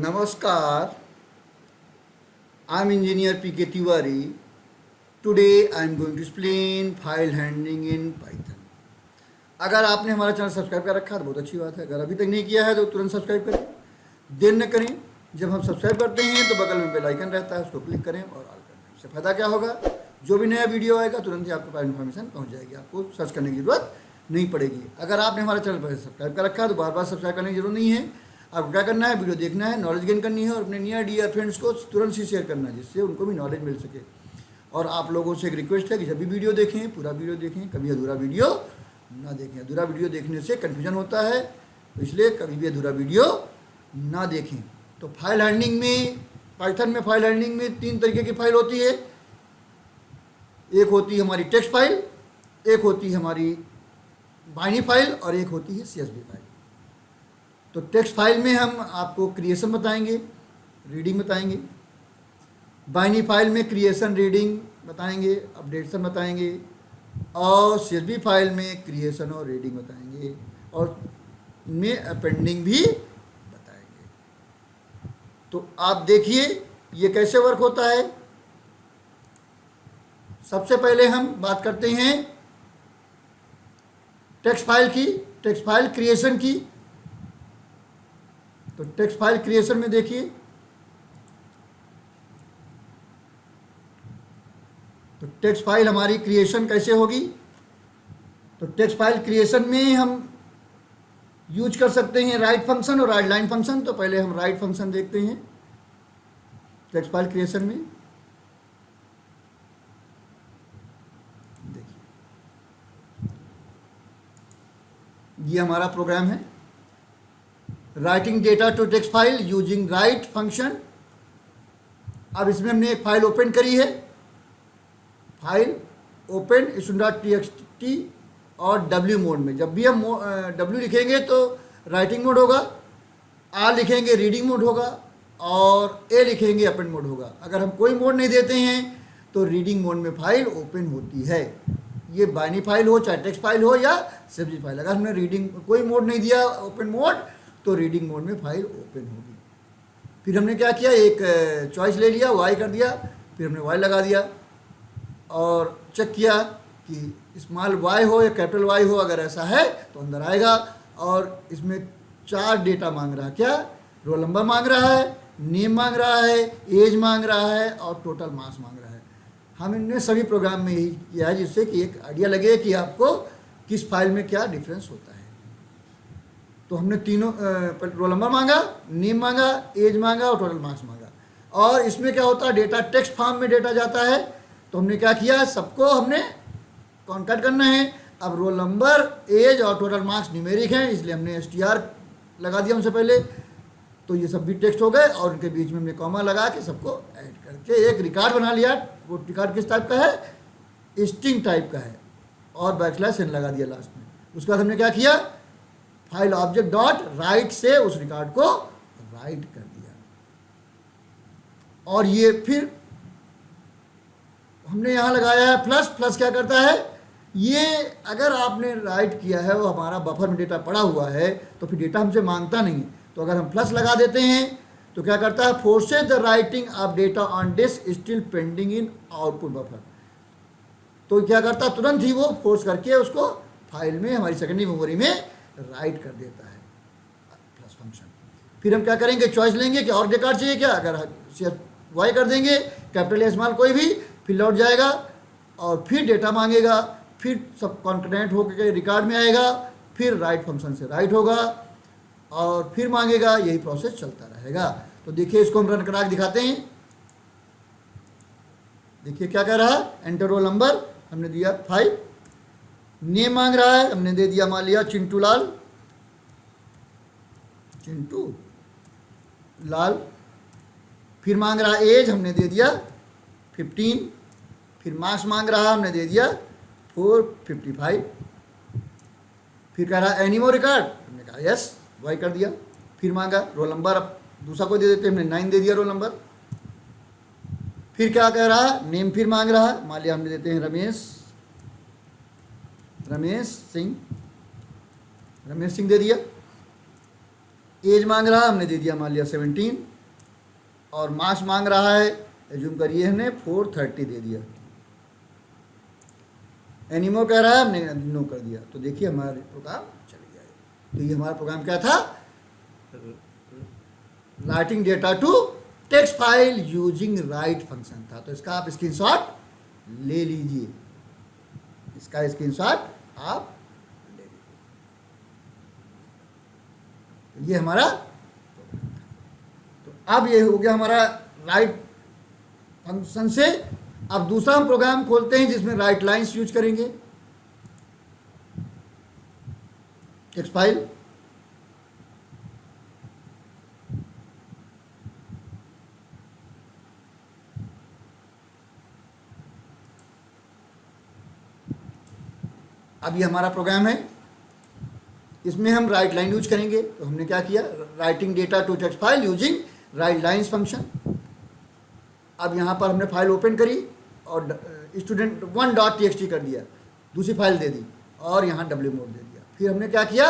Namaskar, I'm engineer PK Tiwari. Today I'm going to explain file handling in Python. अगर आपने हमारा channel subscribe कर रखा है तो बहुत अच्छी बात है। अगर अभी तक नहीं किया है तो तुरंत सब्सक्राइब करें, देर न करें। जब हम सब्सक्राइब करते हैं तो बगल में बेल आइकन रहता है, उसको क्लिक करें और ऑल कर दें। इससे फ़ायदा क्या होगा, जो भी नया वीडियो आएगा तुरंत ही आपके पास इन्फॉर्मेशन पहुंच जाएगी, आपको सर्च करने की ज़रूरत नहीं पड़ेगी। अगर आपने हमारा चैनल पर सब्सक्राइब कर रखा है तो बार बार सब्सक्राइब करने की जरूरत नहीं है। आपको क्या करना है, वीडियो देखना है, नॉलेज गेन करनी है और अपने नियर डियर फ्रेंड्स को तुरंत से शेयर करना है, जिससे उनको भी नॉलेज मिल सके। और आप लोगों से एक रिक्वेस्ट है कि जब भी वीडियो देखें पूरा वीडियो देखें, कभी अधूरा वीडियो ना देखें। अधूरा वीडियो देखने से कन्फ्यूजन होता है, तो इसलिए कभी भी अधूरा वीडियो ना देखें। तो फाइल हैंडलिंग में, पाइथन में फाइल हैंडलिंग में 3 तरीके की फाइल होती है। एक होती है हमारी टेक्स्ट फाइल, एक होती है हमारी बाइनरी फाइल और एक होती है CSV फाइल। तो टेक्स्ट फाइल में हम आपको क्रिएशन बताएंगे, रीडिंग बताएंगे। बाइनरी फाइल में क्रिएशन, रीडिंग बताएंगे, अपडेशन बताएंगे। और CSV फाइल में क्रिएशन और रीडिंग बताएंगे और इनमें अपेंडिंग भी बताएंगे। तो आप देखिए ये कैसे वर्क होता है। सबसे पहले हम बात करते हैं टेक्स्ट फाइल की, टेक्स्ट फाइल क्रिएशन की। तो टेक्स्ट फाइल क्रिएशन में देखिए, तो टेक्स्ट फाइल हमारी क्रिएशन कैसे होगी। तो टेक्स्ट फाइल क्रिएशन में हम यूज कर सकते हैं राइट फंक्शन और राइट लाइन फंक्शन। तो पहले हम राइट फंक्शन देखते हैं टेक्स्ट फाइल क्रिएशन में। देखिए ये हमारा प्रोग्राम है, writing data to text file using write function. अब इसमें हमने एक फाइल ओपन करी है, फाइल ओपन string.txt और W मोड में। जब भी हम W लिखेंगे तो राइटिंग मोड होगा, R लिखेंगे रीडिंग मोड होगा और A लिखेंगे अपेंड मोड होगा। अगर हम कोई मोड नहीं देते हैं तो रीडिंग मोड में फाइल ओपन होती है। ये बाइनरी फाइल हो, चाहे टेक्स्ट फाइल हो या CSV फाइल, अगर हमने रीडिंग कोई मोड नहीं दिया ओपन मोड तो रीडिंग मोड में फाइल ओपन होगी। फिर हमने क्या किया, एक चॉइस ले लिया, Y कर दिया, फिर हमने Y लगा दिया और चेक किया कि स्मॉल y हो या कैपिटल Y हो। अगर ऐसा है तो अंदर आएगा। और इसमें 4 डेटा मांग रहा है, क्या, रोल नंबर मांग रहा है, नेम मांग रहा है, एज मांग रहा है और टोटल मार्क्स मांग रहा है। हम इनने सभी प्रोग्राम में यही किया है, जिससे कि एक आइडिया लगे कि आपको किस फाइल में क्या डिफरेंस होता है। तो हमने तीनों रोल नंबर मांगा, नेम मांगा, एज मांगा और टोटल मार्क्स मांगा। और इसमें क्या होता है, डेटा टेक्स्ट फॉर्म में डेटा जाता है। तो हमने क्या किया, सबको हमने कॉन्कैट करना है। अब रोल नंबर, एज और टोटल मार्क्स न्यूमेरिक हैं, इसलिए हमने str लगा दिया उनसे पहले। तो ये सब भी टेक्स्ट हो गए और उनके बीच में हमने कॉमा लगा के सबको ऐड करके एक रिकॉर्ड बना लिया। वो रिकॉर्ड किस टाइप का है, स्ट्रिंग टाइप का है और /n लगा दिया लास्ट में। उसके बाद हमने क्या किया, फाइल ऑब्जेक्ट डॉट राइट से उस रिकॉर्ड को राइट कर दिया। और ये फिर हमने यहाँ लगाया है प्लस। प्लस क्या करता है, ये अगर आपने राइट किया है, वो हमारा बफर में डेटा पड़ा हुआ है तो फिर डेटा हमसे मांगता नहीं है। तो अगर हम प्लस लगा देते हैं तो क्या करता है, forces the writing of data on disk still pending in output buffer. तो क्या करता है, तुरंत ही वो फोर्स करके उसको फाइल में, हमारी सेकेंडरी मेमोरी में राइट कर देता है प्लस फंक्शन। फिर हम क्या करेंगे, चॉइस लेंगे कि और रिकॉर्ड चाहिए क्या। अगर Y कर देंगे, कैपिटल या स्मॉल कोई भी, फिर लौट जाएगा और फिर डेटा मांगेगा, फिर सब कॉन्करेंट होकर रिकॉर्ड में आएगा, फिर राइट फंक्शन से राइट होगा और फिर मांगेगा। यही प्रोसेस चलता रहेगा। तो देखिए इसको हम रन करा के दिखाते हैं। देखिए क्या कह रहा है, एंटर रोल नंबर हमने दिया 5, नेम मांग रहा है, हमने दे दिया, मान लिया चिंटू लाल, चिंटू लाल। फिर मांग रहा है एज, हमने दे दिया 15। फिर मार्क्स मांग रहा है, हमने दे दिया 455। फिर कह रहा है एनी मोर रिकॉर्ड, हमने कहा यस, Y कर दिया। फिर मांगा रोल नंबर, अब दूसरा कोई दे देते, हमने 9 दे दिया रोल नंबर। फिर क्या कह रहा है, नेम फिर मांग रहा है, मान लिया हमने देते हैं रमेश सिंह, रमेश सिंह दे दिया। एज मांग रहा, हमने दे दिया मान लिया 17। और मार्क्स मांग रहा है, एज्यूम करिए हमने 430 दे दिया, एनीमोर कह रहा है, हमने नो कर दिया, तो देखिए हमारा प्रोग्राम चल गया है। तो ये हमारा प्रोग्राम क्या था, writing data to text file using write function था। तो इसका आप स्क्रीनशॉट ले लीजिए, इसका स्क्रीनशॉट आप ले लीजिए। तो ये हमारा, तो अब ये हो गया हमारा राइट फंक्शन से। अब दूसरा हम प्रोग्राम खोलते हैं जिसमें राइट लाइंस यूज करेंगे, टेक्स्ट फाइल। अब ये हमारा प्रोग्राम है, इसमें हम राइट लाइन यूज करेंगे। तो हमने क्या किया, writing data to text file using write lines function. अब यहाँ पर हमने फाइल ओपन करी और student1.txt कर दिया, दूसरी फाइल दे दी और यहाँ w मोड दे दिया। फिर हमने क्या किया,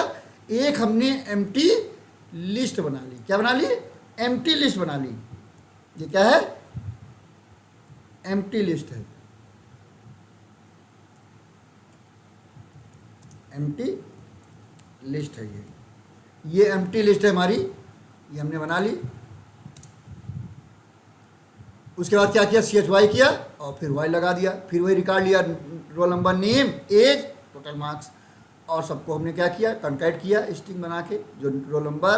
एक हमने एम्प्टी लिस्ट बना ली। क्या बना ली, एम्प्टी लिस्ट बना ली। ये क्या है, एम्प्टी लिस्ट है, एम्प्टी लिस्ट है ये एम्प्टी लिस्ट है हमारी, ये हमने बना ली। उसके बाद क्या किया, CHY किया और फिर वाई लगा दिया, फिर वही रिकॉर्ड लिया, roll number, name, age, total marks, और सबको हमने क्या किया, कंकैट किया स्ट्रिंग बना के। जो रोल नंबर,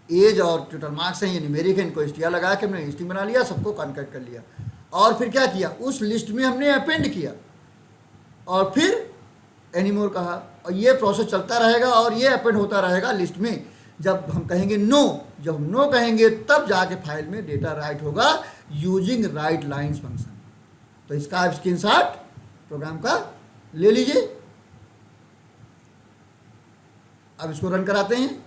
एज और टोटल मार्क्स हैं ये न्यूमेरिक है, इनको स्ट्रिंग लगा के हमने स्ट्रिंग बना लिया, सबको कंकैट कर लिया। और फिर क्या किया, उस लिस्ट में हमने अपेंड किया और फिर एनीमोर कहा, और ये प्रोसेस चलता रहेगा और ये अपेंड होता रहेगा लिस्ट में। जब हम कहेंगे नो, जब हम नो कहेंगे तब जाके फाइल में डेटा राइट होगा यूजिंग राइट लाइन्स फंक्शन। तो इसका आप स्क्रीनशॉट प्रोग्राम का ले लीजिए। अब इसको रन कराते हैं।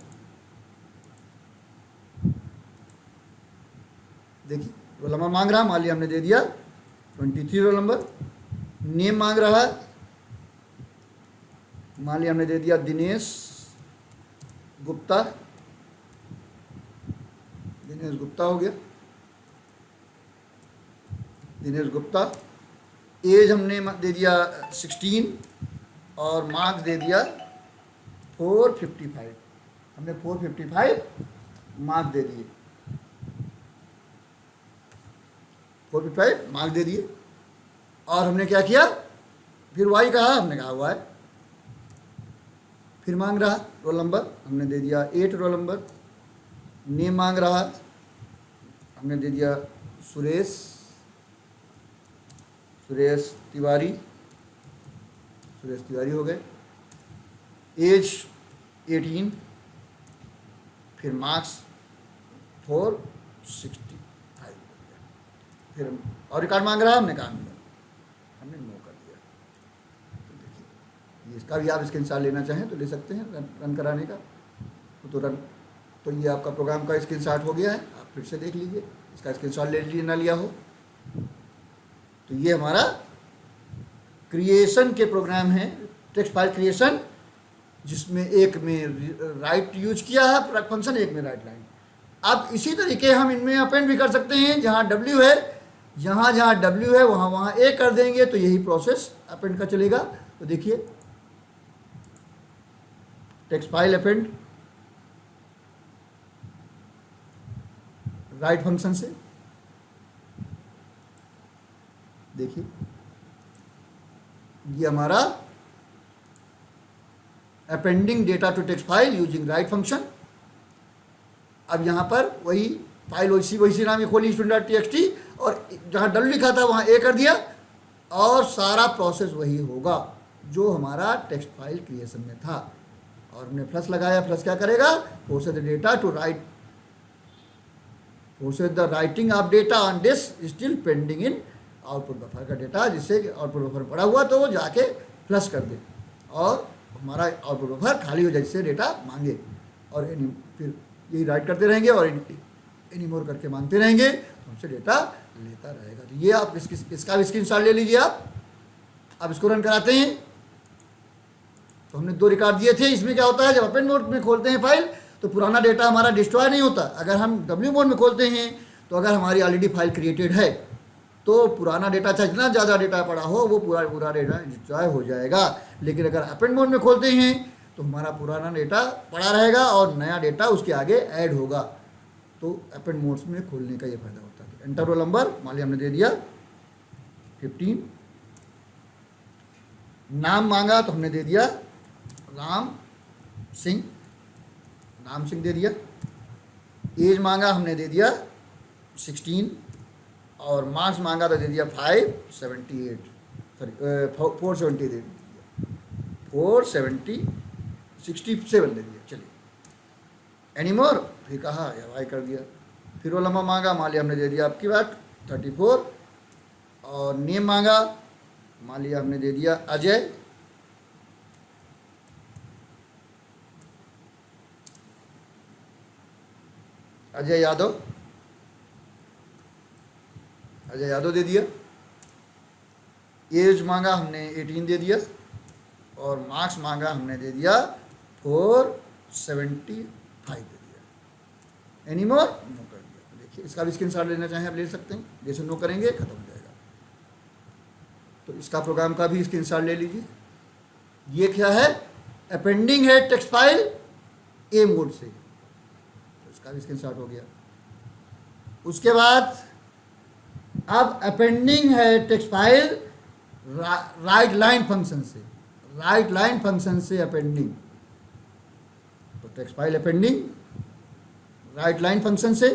देखिए रोल नंबर मांग रहा, मान लिया हमने दे दिया 23 रोल नंबर। नेम मांग रहा है, मान लिया हमने दे दिया दिनेश गुप्ता, दिनेश गुप्ता हो गया, दिनेश गुप्ता। एज हमने दे दिया 16 और मार्क्स दे दिया 455, हमने 455 मार्क्स दे दिए, 455 मार्क्स दे दिए। और हमने क्या किया, फिर वाई कहा, हमने कहा हुआ है। फिर मांग रहा रोल नंबर, हमने दे दिया 8 रोल नंबर। नेम मांग रहा, हमने दे दिया सुरेश, सुरेश तिवारी, सुरेश तिवारी हो गए। एज 18, फिर मार्क्स 465, फिर और रिकॉर्ड मांग रहा, हमने कहा हमने नो कर दिया। तो देखिए इसका भी आप स्क्रीनशॉट लेना चाहें तो ले सकते हैं रन कराने का। तो रन, तो ये आपका प्रोग्राम का स्क्रीनशॉट हो गया है, आप फिर से देख लीजिए, इसका स्क्रीनशॉट ले लीजिए ना लिया हो। तो ये हमारा क्रिएशन के प्रोग्राम है, टेक्स्ट फाइल क्रिएशन, जिसमें एक में राइट यूज किया है फंक्शन, एक में राइट लाइन। अब इसी तरीके हम इनमें अपेंड भी कर सकते हैं, जहाँ W है, जहाँ जहाँ W है वहाँ वहाँ A कर देंगे, तो यही प्रोसेस अपेंड का चलेगा। तो देखिए text file append write function से, देखिए ये हमारा appending data to text file using write function. अब यहाँ पर वही फाइल वैसी नाम की खोली student.txt, और जहाँ W लिखा था वहाँ A कर दिया, और सारा प्रोसेस वही होगा जो हमारा टेक्स्ट फाइल क्रिएशन में था। और हमने प्लस लगाया, प्लस क्या करेगा, process the data to write, process the writing of data on disk still pending in output buffer का डेटा, जिससे आउटपुट बफर पड़ा हुआ तो वो जाके प्लस कर दे और हमारा आउटपुट बफर खाली हो जाए, जिससे डेटा मांगे। और फिर यही राइट करते रहेंगे और एनीमोर करके मांगते रहेंगे, तो हमसे डेटा लेता रहेगा। तो ये आप इसका भी स्क्रीनशॉट ले लीजिए आप। अब इसको रन कराते हैं। तो हमने 2 रिकॉर्ड दिए थे। इसमें क्या होता है, जब अपेंड मोड में खोलते हैं फाइल तो पुराना डेटा हमारा डिस्ट्रॉय नहीं होता। अगर हम W मोड में खोलते हैं तो अगर हमारी ऑलरेडी फाइल क्रिएटेड है तो पुराना डेटा, चाहे जितना ज़्यादा डेटा पड़ा हो, वो पूरा डेटा डिस्ट्रॉय हो जाएगा। लेकिन अगर अपेंड मोड में खोलते हैं तो हमारा पुराना डेटा पड़ा रहेगा और नया डेटा उसके आगे ऐड होगा। तो अपेंड मोड्स में खोलने का ये फायदा होता है। एंटर रोल नंबर मान लिया हमने दे दिया 15, नाम मांगा तो हमने दे दिया राम सिंह, नाम सिंह दे दिया। एज मांगा हमने दे दिया 16 और मार्क्स मांगा तो दे दिया 578, सॉरी 470 दे दिया, 467 दे दिया। चलिए एनी मोर, फिर कहा वाई कर दिया। फिर रोल नंबर मांगा, मान लिया हमने दे दिया आपकी बात 34 और नेम मांगा, मान लिया हमने दे दिया अजय। अजय यादव, अजय यादव दे दिया। एज मांगा हमने 18 दे दिया और मार्क्स मांगा हमने दे दिया 475 दे दिया। एनी मोर, नो कर दिया। देखिए इसका भी स्क्रीनशॉट लेना चाहें आप ले सकते हैं, जैसे नो करेंगे खत्म हो जाएगा। तो इसका प्रोग्राम का भी स्क्रीनशॉट ले लीजिए। ये क्या है, अपेंडिंग है टेक्स्ट फाइल ए मोड से, तो इसका भी स्क्रीनशॉट हो गया। उसके बाद अब अपेंडिंग है text file write line function से, राइट लाइन फंक्शन से अपेंडिंग। तो text file appending write line function से,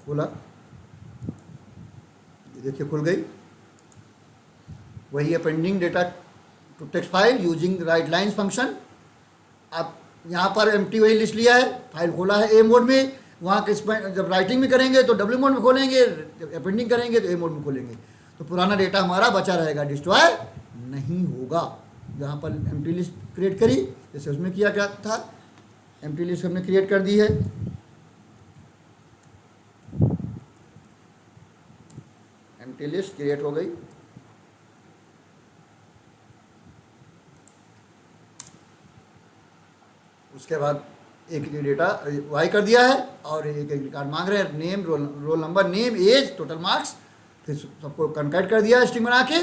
खोला, ये देखिए खुल गई। वही appending data to text file using write line function. अब यहाँ पर एम्प्टी वही लिस्ट लिया है, फाइल खोला है ए मोड में। वहाँ के जब राइटिंग में करेंगे तो डब्ल्यू मोड में खोलेंगे, जब अपेंडिंग करेंगे तो ए मोड में खोलेंगे। तो पुराना डेटा हमारा बचा रहेगा, डिस्ट्रॉय नहीं होगा। जहाँ पर एम्प्टी लिस्ट क्रिएट करी, जैसे उसमें किया क्या था, एम्प्टी लिस्ट हमने क्रिएट कर दी है। एम्प्टी लिस्ट क्रिएट हो गई। उसके बाद एक डेटा वाई कर दिया है और एक रिकॉर्ड मांग रहे हैं, name, roll number, name, age, total marks. फिर सबको कन्वर्ट कर दिया है स्ट्रिंग बना के।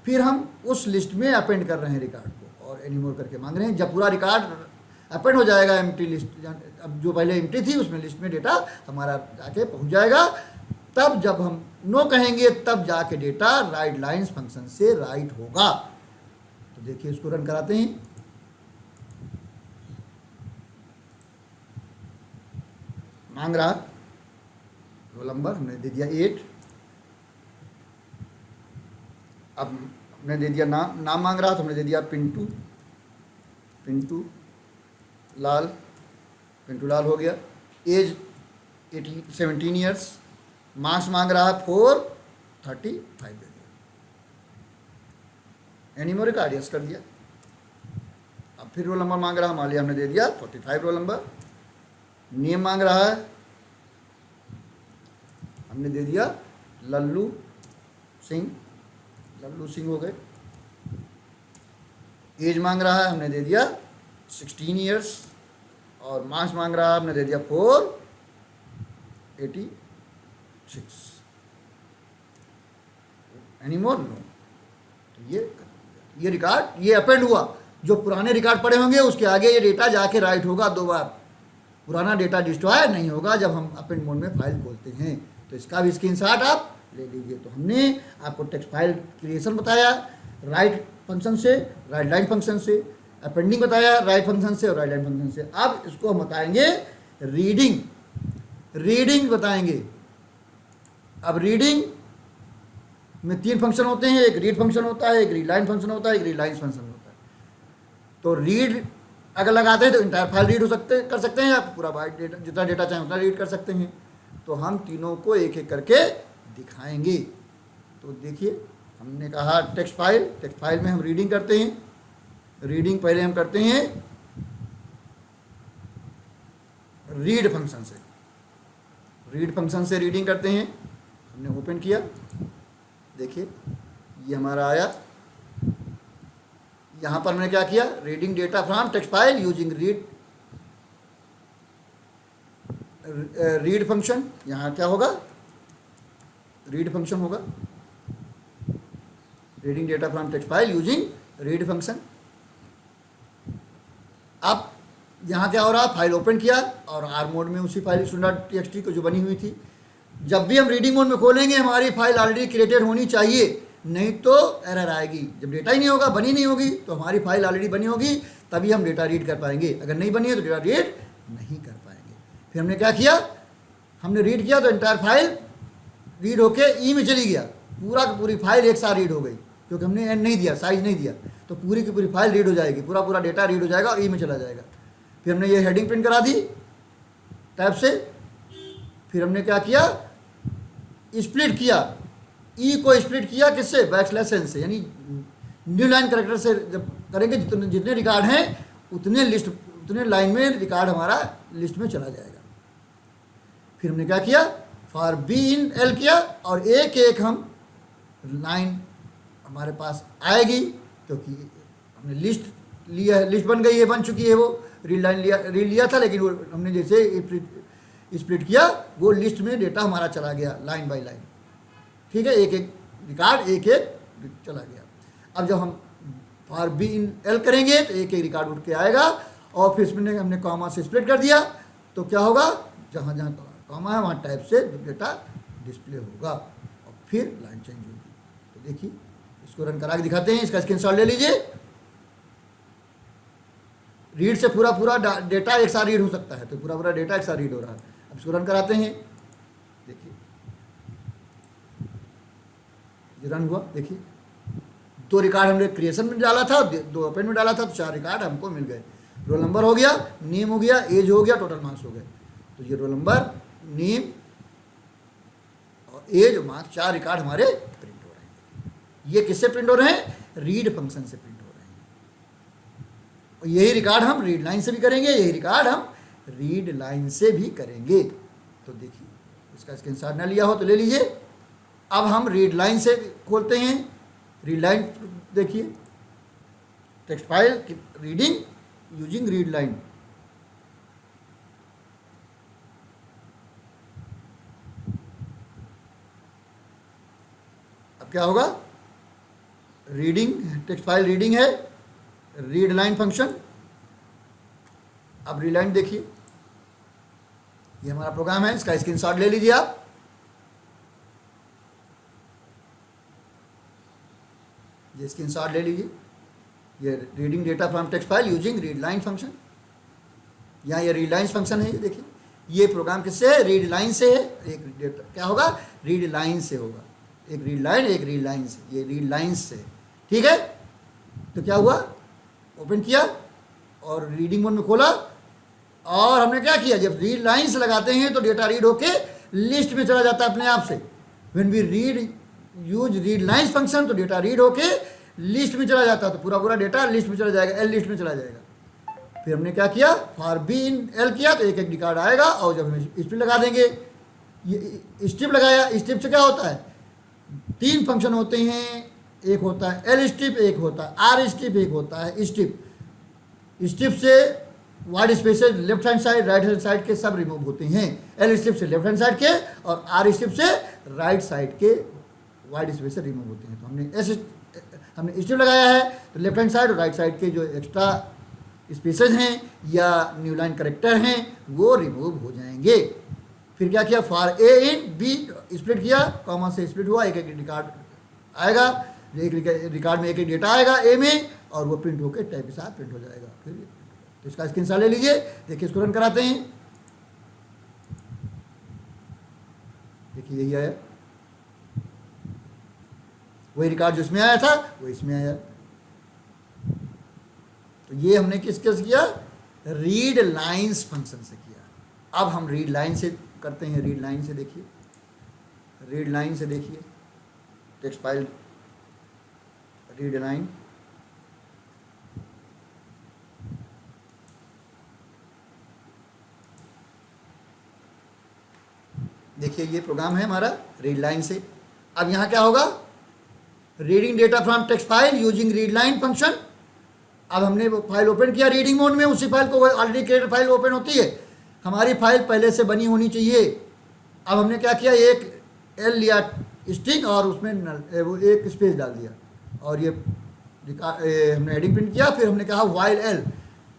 फिर हम उस लिस्ट में अपेंड कर रहे हैं रिकॉर्ड को और एनीमोर करके मांग रहे हैं। जब पूरा रिकॉर्ड अपेंड हो जाएगा एम्प्टी लिस्ट, अब जो पहले एम्प्टी थी उसमें लिस्ट में डेटा हमारा जाके पहुंच जाएगा। तब जब हम नो कहेंगे तब जाके डेटा राइट लाइन्स फंक्शन से राइट होगा। तो देखिए इसको रन कराते हैं। मांग रहा रोल नंबर, हमने दे दिया 8। अब हमने दे दिया नाम मांग रहा तो हमने दे दिया पिंटू, पिंटू लाल, पिंटू लाल हो गया। As 17 years. मार्क्स मांग रहा 435 दे दिया। एनीमोर का आडियस कर दिया। अब फिर रोल नंबर मांग रहा, मान लिया हमने दे दिया 45 रोल नंबर। नेम मांग रहा है, हमने दे दिया लल्लू सिंह, लल्लू सिंह हो गए। एज मांग रहा है, हमने दे दिया 16 ईयर्स और मार्क्स मांग रहा है, हमने दे दिया 486। Any more, no. तो ये रिकॉर्ड, ये अपेंड हुआ। जो पुराने रिकॉर्ड पड़े होंगे उसके आगे ये डेटा जाके राइट होगा 2 बार। पुराना डेटा डिस्ट्रॉय नहीं होगा जब हम अपेंड मोड में फाइल खोलते हैं। तो इसका भी स्क्रीनशॉट आप ले लीजिए। तो हमने आपको टेक्स्ट फाइल क्रिएशन बताया राइट फंक्शन से, राइट लाइन फंक्शन से, अपेंडिंग बताया राइट फंक्शन से और राइट लाइन फंक्शन से। अब इसको हम बताएंगे रीडिंग, रीडिंग बताएंगे। अब रीडिंग में 3 फंक्शन होते हैं, एक रीड फंक्शन होता है, एक रीड लाइन फंक्शन होता है, एक रीड लाइन फंक्शन होता है। तो रीड अगर लगाते हैं तो इंटायर फाइल रीड कर सकते हैं, आप पूरा बाइट डेटा, जितना डेटा चाहें उतना रीड कर सकते हैं। तो हम तीनों को एक एक करके दिखाएंगे। तो देखिए हमने कहा टेक्स्ट फाइल में हम रीडिंग करते हैं। रीडिंग पहले हम करते हैं रीड फंक्शन से, रीड फंक्शन से रीडिंग करते हैं। हमने ओपन किया, देखिए ये हमारा आया। यहाँ पर मैंने क्या किया, reading data from text file using read read function, यहाँ क्या होगा, रीड फंक्शन होगा, reading data from text file using read function. अब यहाँ क्या हो रहा, फाइल ओपन किया और आर मोड में उसी फाइल student.txt को जो बनी हुई थी, जब भी हम रीडिंग मोड में खोलेंगे हमारी फाइल ऑलरेडी क्रिएटेड होनी चाहिए, नहीं तो एरर आएगी। जब डेटा ही नहीं होगा, बनी नहीं होगी, तो हमारी फाइल ऑलरेडी बनी होगी, तभी हम डेटा रीड कर पाएंगे। अगर नहीं बनी है तो डेटा रीड नहीं कर पाएंगे। फिर हमने क्या किया, हमने रीड किया तो एंटायर फाइल रीड होके ई में चली गया, पूरा की पूरी फाइल एक साथ रीड हो गई, क्योंकि हमने एंड नहीं दिया, साइज नहीं दिया, तो पूरी की पूरी फाइल रीड हो जाएगी, पूरा पूरा डेटा रीड हो जाएगा और ई में चला जाएगा। फिर हमने ये हेडिंग प्रिंट करा दी टैब से। फिर हमने क्या किया, स्प्लिट किया, ई को स्प्लिट किया किससे, बैकस्लैश से, यानी न्यू लाइन करेक्टर से जब करेंगे जितने रिकॉर्ड हैं उतने लाइन में रिकॉर्ड हमारा लिस्ट में चला जाएगा। फिर हमने क्या किया, फॉर बी इन एल किया और एक एक हम लाइन हमारे पास आएगी, क्योंकि हमने लिस्ट लिया है, लिस्ट बन गई है, बन चुकी है, वो रीड लाइन रीड लिया था, लेकिन वो हमने जैसे स्प्लिट किया वो लिस्ट में डेटा हमारा चला गया लाइन बाय लाइन। ठीक है, एक एक रिकॉर्ड एक एक चला गया। अब जब हम फॉर बी इन एल करेंगे तो एक एक रिकॉर्ड उठ के आएगा, और फिर इसमें हमने कॉमा से स्प्लिट कर दिया तो क्या होगा, जहाँ जहाँ कॉमा है वहाँ टाइप से डेटा डिस्प्ले होगा और फिर लाइन चेंज होगी। तो देखिए, इसको रन करा के दिखाते हैं, इसका स्क्रीनशॉट ले लीजिए। रीड से पूरा पूरा डेटा एक साथ रीड हो सकता है, तो पूरा पूरा डेटा एक साथ रीड हो रहा है। अब इसको रन कराते हैं, देखिए ये रन हुआ। देखिए, 2 रिकॉर्ड हमने क्रिएशन में डाला था, 2 ओपन में डाला था, तो 4 रिकॉर्ड हमको मिल गए। रोल नंबर हो गया, नेम हो गया, एज हो गया, टोटल मार्क्स हो गए। तो ये रोल नंबर, नेम और एज और मार्क्स 4 रिकॉर्ड हमारे प्रिंट हो रहे हैं। ये किससे प्रिंट हो रहे हैं, रीड फंक्शन से प्रिंट हो रहे हैं। और यही रिकॉर्ड हम रीड लाइन से भी करेंगे, यही रिकॉर्ड हम रीड लाइन से भी करेंगे। तो देखिए, इसका स्क्रीनशॉट ना लिया हो तो ले लीजिए। अब हम रीड लाइन से खोलते हैं, रीड लाइन देखिए, टेक्स्ट फाइल की रीडिंग यूजिंग रीड लाइन। अब क्या होगा, रीडिंग टेक्स्ट फाइल रीडिंग है, रीड लाइन फंक्शन। अब रीड लाइन देखिए, ये हमारा प्रोग्राम है, इसका स्क्रीनशॉट ले लीजिए आप। ये स्क्रीनशॉट ले लीजिए, ये reading data from text file using read line function. यहाँ ये रीड लाइन फंक्शन है, ये देखिए, ये प्रोग्राम किससे है, रीड लाइन से है। एक डेटा क्या होगा, रीड लाइन से होगा, एक रीड लाइन एक रीड लाइन से, ये रीड लाइन से। ठीक है, तो क्या हुआ, ओपन किया और रीडिंग मोड में खोला, और हमने क्या किया, जब रीड लाइन से लगाते हैं तो डेटा रीड होके लिस्ट में चला जाता है अपने आप से। When we read use read line function, तो डेटा रीड होके लिस्ट में चला जाता है, तो पूरा पूरा डेटा लिस्ट में चला जाएगा, एल लिस्ट में चला जाएगा। फिर हमने क्या किया, फॉर बी इन एल किया तो एक एक रिकॉर्ड आएगा, और जब हम स्ट्रिप लगा देंगे, ये स्ट्रिप लगाया, स्ट्रिप से क्या होता है, 3 फंक्शन होते हैं, एक होता है एल स्ट्रिप, एक होता है आर स्ट्रिप, एक होता है स्ट्रिप। स्ट्रिप से wide spaces left hand side right hand side के सब रिमूव होते हैं, एल स्ट्रिप से लेफ्ट हैंड साइड के और आर स्ट्रिप से राइट साइड के वाइड स्पेस रिमूव होते हैं। तो हमने स्ट्रिप लगाया है, तो लेफ्ट हैंड साइड और राइट साइड के जो एक्स्ट्रा स्पेसेस हैं या न्यू लाइन करेक्टर हैं वो रिमूव हो जाएंगे। फिर क्या किया, for a in b split किया, कॉमा से स्प्लिट हुआ, एक एक रिकॉर्ड आएगा, एक रिकॉर्ड में एक एक डेटा आएगा ए में, और वो प्रिंट होकर टैब के साथ प्रिंट हो जाएगा। फिर तो इसका स्क्रीनशॉट ले लीजिए, देखिए इसको रन कराते हैं। देखिए यही आया, वही रिकॉर्ड जो इसमें आया था वो इसमें आया। तो ये हमने किसके से किया, रीड लाइंस फंक्शन से किया। अब हम रीड लाइन से करते हैं, रीड लाइन से देखिए, रीड लाइन से देखिए, टेक्स्ट फाइल रीड लाइन। देखिए ये प्रोग्राम है हमारा रीड लाइन से। अब यहाँ क्या होगा, reading data from text file using read line function. अब हमने वो फाइल ओपन किया रीडिंग मोड में, उसी फाइल को ऑलरेडी क्रिएटेड फाइल ओपन होती है, हमारी फाइल पहले से बनी होनी चाहिए। अब हमने क्या किया, एक एल लिया स्ट्रिंग और उसमें वो एक स्पेस डाल दिया और ये हमने हेडिंग प्रिंट किया। फिर हमने कहा वाइल एल,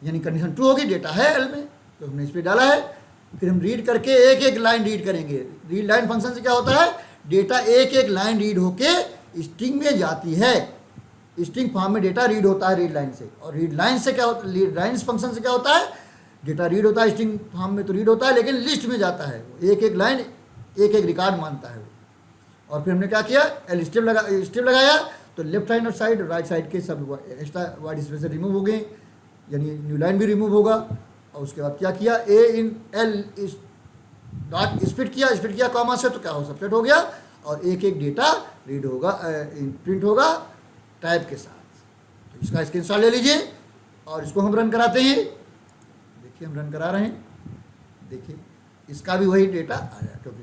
यानी कंडीशन ट्रू होगी, डेटा है एल में, तो हमने स्पेस डाला है। फिर हम रीड करके एक एक लाइन रीड करेंगे। रीड लाइन फंक्शन से क्या होता है, डेटा एक एक लाइन रीड होके स्ट्रिंग में जाती है। स्ट्रिंग फॉर्म में डेटा रीड होता है रीड लाइन से, और रीड लाइन से क्या होता है, रीड लाइन फंक्शन से क्या होता है, डेटा रीड होता है स्ट्रिंग फॉर्म में तो रीड होता है, लेकिन लिस्ट में जाता है। एक एक लाइन एक एक रिकॉर्ड मानता है वो। और फिर हमने क्या किया, एल स्टेप लगाया तो left hand side right side के सब एक्स्ट्रा वाइट स्पेस से रिमूव हो गए, यानी न्यू लाइन भी रिमूव होगा। और उसके बाद क्या किया, ए इन एल डॉट स्प्लिट किया कॉमा से, तो क्या हो, सबसेट हो गया और एक एक डेटा रीड होगा, प्रिंट होगा टाइप के साथ। तो इसका स्क्रीनशॉट ले लीजिए और इसको हम रन कराते हैं। देखिए हम रन करा रहे हैं, देखिए इसका भी वही डेटा आया, क्योंकि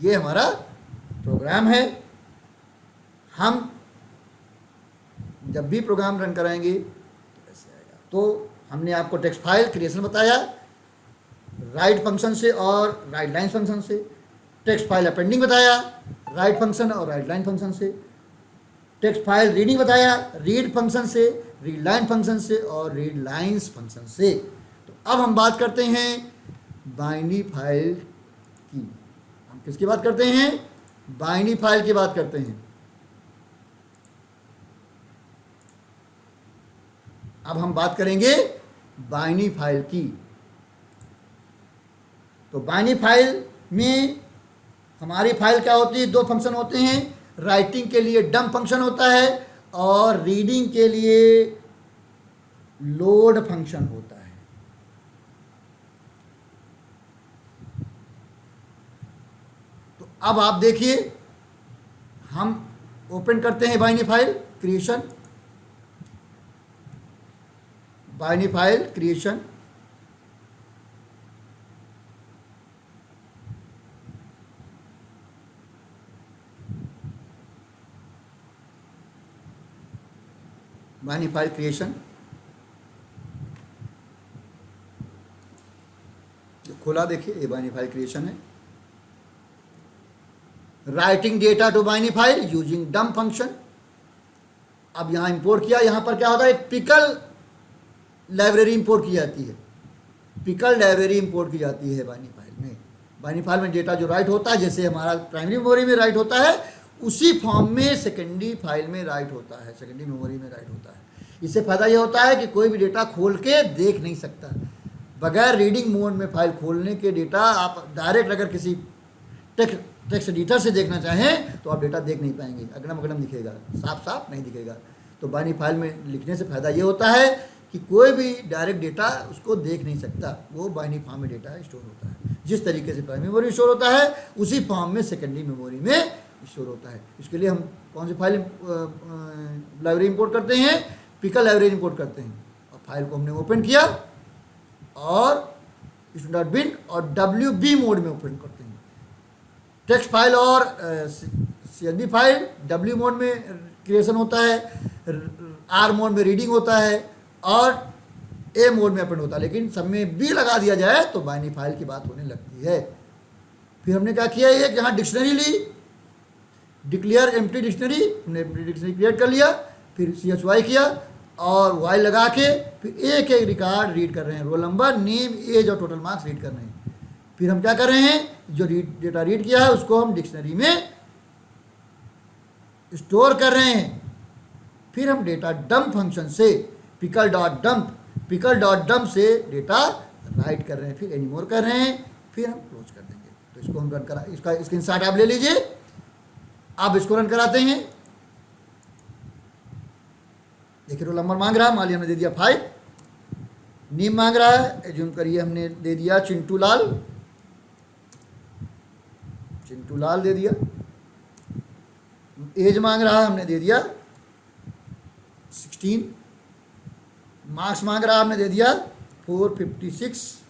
ये हमारा प्रोग्राम है। हम जब भी प्रोग्राम रन कराएंगे तो ऐसे आएगा। तो हमने आपको टेक्स्ट फाइल क्रिएशन बताया राइट फंक्शन से और राइट लाइन फंक्शन से, टेक्स्ट फाइल अपेंडिंग बताया राइट फंक्शन और राइट लाइन फंक्शन से, टेक्स्ट फाइल रीडिंग बताया रीड फंक्शन से, रीड लाइन फंक्शन से और रीड लाइन्स फंक्शन से। तो अब हम बात करते हैं बाइनरी फाइल की। हम किसकी बात करते हैं, बाइनरी फाइल की बात करते हैं। अब हम बात करेंगे बाइनरी फाइल की। तो बाइनरी फाइल में हमारी फाइल क्या होती है, दो फंक्शन होते हैं। राइटिंग के लिए डंप फंक्शन होता है और रीडिंग के लिए लोड फंक्शन होता है। तो अब आप देखिए, हम ओपन करते हैं binary file creation, binary file creation. Binary file creation खोला, देखिए ये बाइनरी फाइल क्रिएशन है। Writing data to binary file using dump function. अब यहां इंपोर्ट किया, यहां पर क्या होता है, एक पिकल लाइब्रेरी इंपोर्ट की जाती है। पिकल लाइब्रेरी इंपोर्ट की जाती है बाइनरी फाइल में। बाइनरी फाइल में डेटा जो राइट होता है, जैसे हमारा प्राइमरी मेमोरी में राइट होता है, उसी फॉर्म में सेकेंडरी फाइल में राइट होता है, सेकेंडरी मेमोरी में राइट होता है। इससे फ़ायदा ये होता है कि कोई भी डेटा खोल के देख नहीं सकता। बगैर रीडिंग मोड में फाइल खोलने के डेटा आप डायरेक्ट अगर किसी टेक्स्ट एडिटर से देखना चाहें तो आप डेटा देख नहीं पाएंगे, अगड़म अगड़म दिखेगा, साफ साफ नहीं दिखेगा। तो बाइनरी फाइल में लिखने से फ़ायदा ये होता है कि कोई भी डायरेक्ट डेटा उसको देख नहीं सकता, वो बाइनरी फॉर्म में डेटा स्टोर होता है। जिस तरीके से प्राइमरी मेमोरी स्टोर होता है, उसी फॉर्म में सेकेंडरी मेमोरी में स्टोर होता है। इसके लिए हम कौन सी फाइल लाइब्रेरी इंपोर्ट करते हैं, पिकल लाइब्रेरी इंपोर्ट करते हैं। और फाइल को हमने ओपन किया और student.bin और WB मोड में ओपन करते हैं। टेक्स्ट फाइल और CSV फाइल W मोड में क्रिएशन होता है, R मोड में रीडिंग होता है और A मोड में ओपन होता है। लेकिन सब में B लगा दिया जाए तो बाइनरी फाइल की बात होने लगती है। फिर हमने क्या किया, एक यहाँ डिक्शनरी ली, डिक्लेयर एम्प्टी डिक्शनरी, हमने एम्प्टी डिक्शनरी क्रिएट कर लिया। फिर CHY किया और वाइल लगा के फिर एक एक रिकॉर्ड रीड कर रहे हैं, रोल नंबर, नेम, एज और टोटल मार्क्स रीड कर रहे हैं। फिर हम क्या कर रहे हैं, जो डेटा रीड किया है उसको हम डिक्शनरी में स्टोर कर रहे हैं। फिर हम डेटा डंप फंक्शन से पिकल डॉट डंप से डेटा राइट कर रहे हैं, फिर एनीमोर कर रहे हैं, फिर हम क्लोज कर देंगे। तो इसको हम रन करा, इसका स्क्रीनशॉट आप ले लीजिए। आप इसको रन कराते हैं, देखिए रोल नंबर मांग रहा है, मान लिया हमने दे दिया 5, नेम मांग रहा है, एज्यूम करिए हमने दे दिया चिंटू लाल दे दिया। एज मांग रहा है, हमने दे दिया 16, मार्क्स मांग रहा है, हमने दे दिया 456,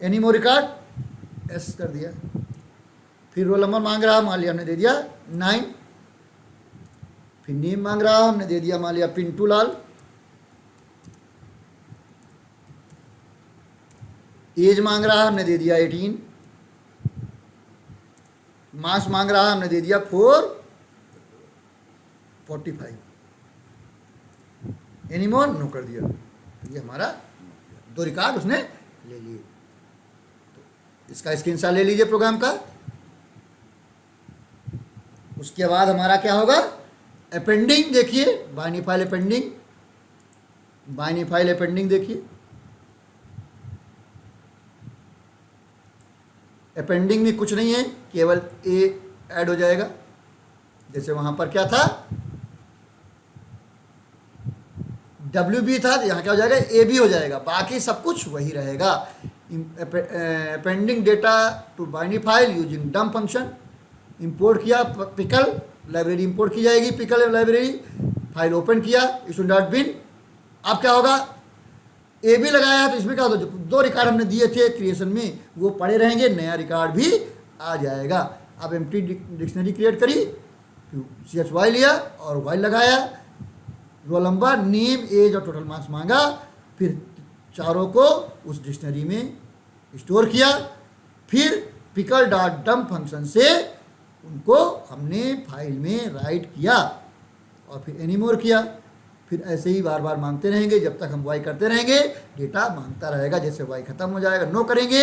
एनी मोर रिकॉर्ड एस कर दिया। फिर रोल नंबर मांग रहा है, मान लिया हमने दे दिया 9, फिर नेम मांग रहा है, हमने दे दिया मान लिया पिंटू लाल, एज मांग रहा है, हमने दे दिया 18। मार्क्स मांग रहा है, हमने दे दिया 445। एनी मोर, नो कर दिया। तो ये हमारा 2 रिकॉर्ड उसने ले लिए। तो इसका स्क्रीनशॉट ले लीजिए प्रोग्राम का। उसके बाद हमारा क्या होगा, अपेंडिंग देखिए, binary file appending. Binary file appending देखिए, अपेंडिंग में कुछ नहीं है, केवल ए ऐड हो जाएगा। जैसे वहां पर क्या था, डब्ल्यू बी था, तो यहाँ क्या हो जाएगा, ए बी हो जाएगा, बाकी सब कुछ वही रहेगा। Appending data to binary file using dump function. Import किया पिकल लाइब्रेरी, इंपोर्ट की जाएगी पिकल लाइब्रेरी। फाइल ओपन किया string.bin। अब क्या होगा, ए बी लगाया है, तो इसमें क्या होगा, जो 2 रिकॉर्ड हमने दिए थे क्रिएशन में वो पड़े रहेंगे, नया रिकॉर्ड भी आ जाएगा। अब एम्प्टी डिक्शनरी क्रिएट करी, CHY लिया और वाई लगाया, रोल नंबर, नेम, एज और टोटल मार्क्स मांगा। फिर चारों को उस डिक्शनरी में स्टोर किया। फिर पिकल डॉट डम्प फंक्शन से उनको हमने फाइल में राइट किया और फिर एनीमोर किया। फिर ऐसे ही बार बार मांगते रहेंगे, जब तक हम वाई करते रहेंगे डेटा मांगता रहेगा। जैसे वाई खत्म हो जाएगा, नो करेंगे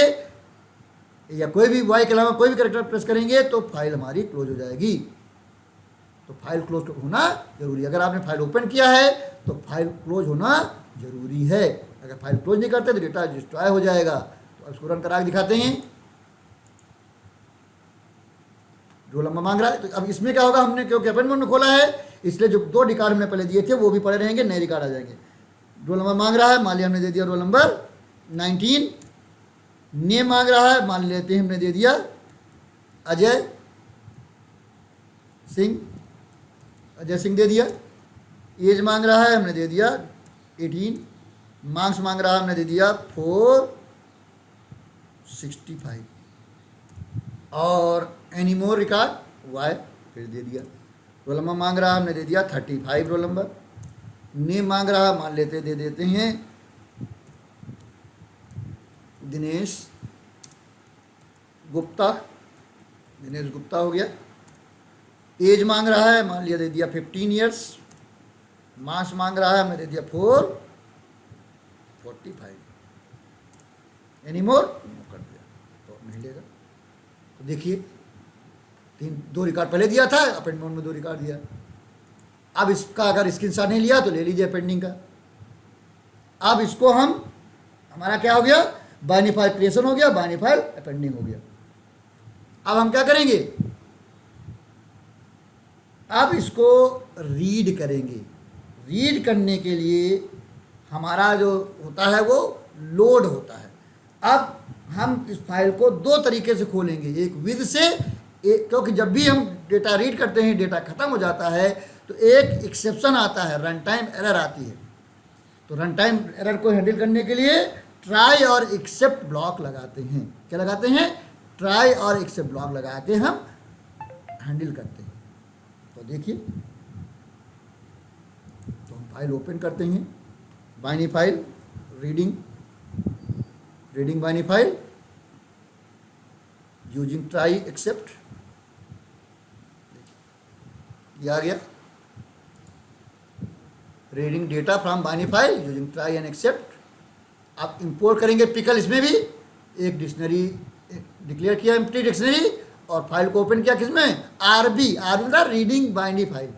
या कोई भी वाई के अलावा कोई भी कैरेक्टर प्रेस करेंगे तो फाइल हमारी क्लोज हो जाएगी। तो फाइल क्लोज होना जरूरी है। अगर आपने फाइल ओपन किया है तो फाइल क्लोज होना जरूरी है। अगर फाइल क्लोज नहीं करते तो डेटा डिस्ट्रॉय हो जाएगा। तो अब इसको रन करा के दिखाते हैं। रोल नंबर मांग रहा है, तो अब इसमें क्या होगा, हमने क्योंकि अपेंड मोड में खोला है इसलिए जो 2 रिकॉर्ड हमने पहले दिए थे वो भी पड़े रहेंगे, नए रिकॉर्ड आ जाएंगे। रोल नंबर मांग रहा है, मान लिया हमने दे दिया रोल नंबर 19। नेम मांग रहा है, मान लेते हैं हमने दे दिया अजय सिंह, अजय सिंह दे दिया। एज मांग रहा है, हमने दे दिया 18। मार्क्स मांग रहा है, हमने दे दिया 465 और एनी मोर रिकॉर्ड वाई फिर दे दिया। रोल नंबर मांग रहा है, हमने दे दिया 35 रोल नंबर। नेम मांग रहा है, मान लेते दे देते हैं दिनेश गुप्ता, दिनेश गुप्ता हो गया। एज मांग रहा है, मान लिया दे दिया 15 ईयर्स। मार्क्स मांग रहा है, हमने दे दिया 445। एनी मोर कर दिया तो नहीं लेगा। तो देखिए 2 रिकॉर्ड पहले दिया था, अपेंड मोड में 2 रिकॉर्ड दिया। अब इसका अगर स्क्रीनशॉट नहीं लिया तो ले लीजिए अपेंडिंग का। अब इसको हमारा क्या हो गया, बाइनरी फाइल क्रिएशन हो गया, बाइनरी फाइल अपेंडिंग हो गया। अब हम क्या करेंगे, अब इसको रीड करेंगे। रीड करने के लिए हमारा जो होता है वो लोड होता है। अब हम इस फाइल को 2 तरीके से खोलेंगे, एक विद से, क्योंकि जब भी हम डेटा रीड करते हैं डेटा खत्म हो जाता है तो एक एक्सेप्शन आता है, रन टाइम एरर आती है। तो रन टाइम एरर को हैंडल करने के लिए ट्राई और एक्सेप्ट ब्लॉक लगाते हैं। क्या लगाते हैं, ट्राई और एक्सेप्ट ब्लॉक लगा के हम हैंडल करते हैं। तो देखिए, तो हम फाइल ओपन करते हैं, binary file reading binary file using try except, ये आ गया। Reading data from binary file using try and except. आप इंपोर्ट करेंगे पिकल, इसमें भी एक डिक्शनरी डिक्लेयर किया, एम्प्टी डिक्शनरी, और फाइल को ओपन किया किसमें, आरबी। आरबी मतलब रीडिंग बाइनरी फाइल,